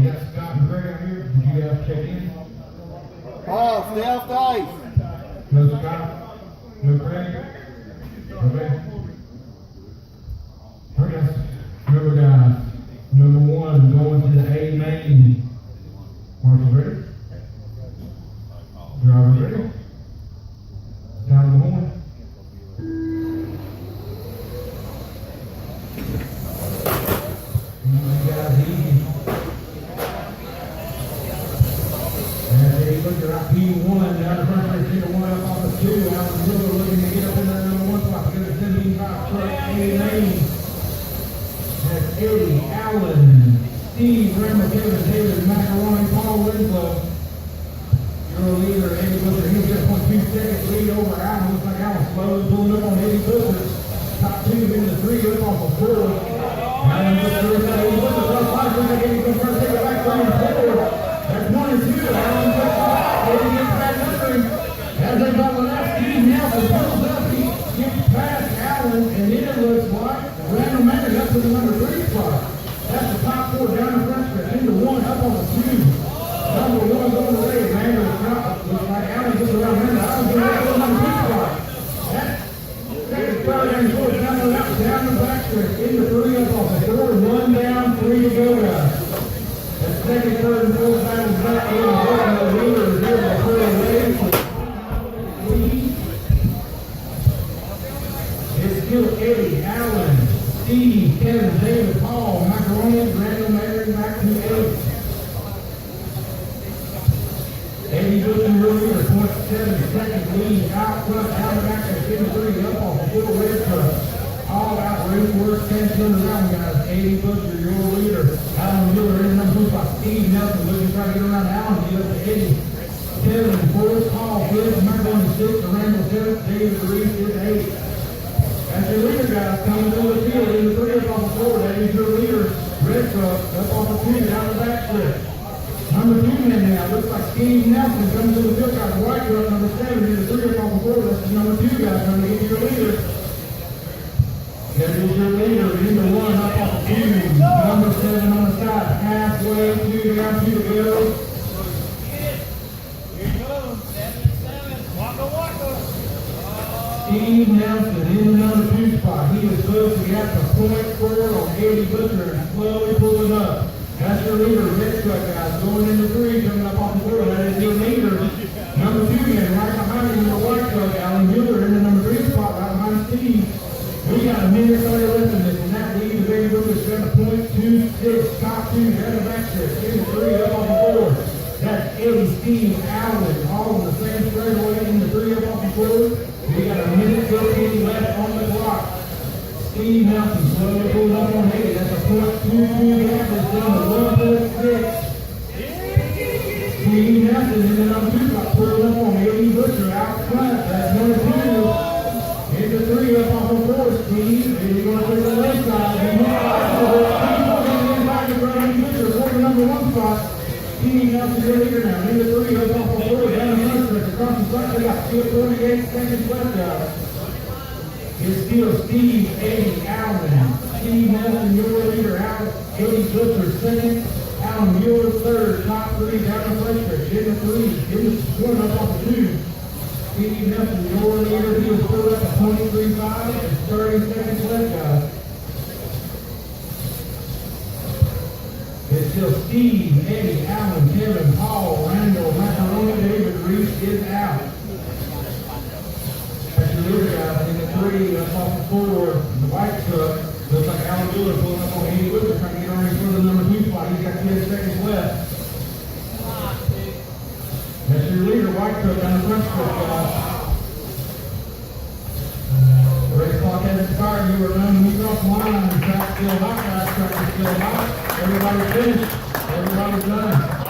got Scott and Greg out here. Did you guys check in? Oh, stay off the ice. No Scott? No Greg? Okay. Okay. Remember guys, number one going to the A main. Marshall ready? Driver ready? Down the horn. You guys easy. And they look at P1 down the front stretch, take one up off the two. Out in the middle, looking to get up in there number one spot. Get a 17-5 truck, A lane. That's Eddie, Allen, Steve, Randall, Kevin, David, Macaroni, Paul Winslow. Your leader, Eddie Butcher, he's just 1.2 seconds lead over Allen. Looks like Allen slowly pulling up on Eddie Butcher. Top two in the three, up off of four. Allen Butcher is Eddie Butcher, first five, looks like Eddie Butcher, take it back lane four. That's 1 and 2. Allen Butcher, Eddie gets back under him. As they battle out, Steve Nelson pulls up, he gets past Allen, and then it looks like Randall Mayer up to the number 3 spot. That's the top four down the front stretch, into one, up on the 2. Number one going away, Mander looks like Allen gets around Mander. Allen gets around the number 2 spot. That's second, third, and fourth, down the back stretch, into 3 up off the 4, 1 down, 3 to go, guys. That second, third, and fourth battles back in, the leader is able to pull away. It's still Eddie, Allen, Steve, Kevin, David, Paul, Macaroni, Randall, Mary, back to 8. Eddie Butcher, leader, 27 second lead, out front, out back to 53, up off the 4 red truck. All out, race work, 10 turns around, guys. Eddie Butcher, your leader. Allen Miller in number 2 spot. Steve Nelson looking to try to get around Allen, get up to Eddie. Kevin, 4th, Paul, 5th, Macaroni, 6th, Randall, 7th, David, Reese, is 8th. That's your leader, guys, coming through the field in the 3 up off the 4. That is your leader. Red truck up off the 2 down the back stretch. Number 2 man now. Looks like Steve Nelson coming through the field, got the white truck, number 7 in the 3 up off the 4. That's the number 2 guy trying to get your leader. That is your leader. Into 1 up off the 2. Number 7 on the side. Halfway, 2 down, 2 to go. Steve Nelson in the number 2 spot. He is close to get the point square on Eddie Butcher and slowly pulling up. That's your leader, red truck guys. Going into 3, coming up off the 4. That is your leader. Number 2 man, right behind him in the white truck. Allen Mueller in the number 3 spot, right behind Steve. We got a minute 30 left in this, and that lead is Eddie Butcher 7.26. Top 2 down the back stretch. In the 3, up off the 4. That's Eddie, Steve, Allen, all in the same straightaway in the 3 up off the 4. We got a minute 15 left on the clock. Steve Nelson slowly pulling up on Eddie. That's a .22 gap. It's down to 1.6. Steve Nelson in the number 2 spot pulling up on Eddie Butcher out front. That's number 2. Into 3 up off the 4. Steve, and you're going to take the left side. And you're back in front of Eddie Butcher for the number 1 spot. Steve Nelson, your leader now. Into 3 up off the 4. Down the front stretch across the front. They got still 48 seconds left, guys. It's still Steve, Eddie, Allen. Steve Nelson, your leader, out. Eddie Butcher, 2nd. Allen Mueller, 3rd. Top 3 down the front stretch. In the 3. In the 1 up off the 2. Steve Nelson, your leader. He was pulled up at 23.5. It's 30 seconds left, guys. It's still Steve, Eddie, Allen, Kevin, Paul, Randall, Macaroni, David, Reese is out. That's your leader, guys. In the 3, up off the 4, the white truck. Looks like Allen Miller pulling up on Eddie Butcher, trying to get on his for the number 2 spot. He's got 10 seconds left. That's your leader, white truck down the front stretch, guys. The race clock has expired. You are done. Move off the line. The track's still hot, guys. Track is still hot. Everybody's finished. Everybody's done.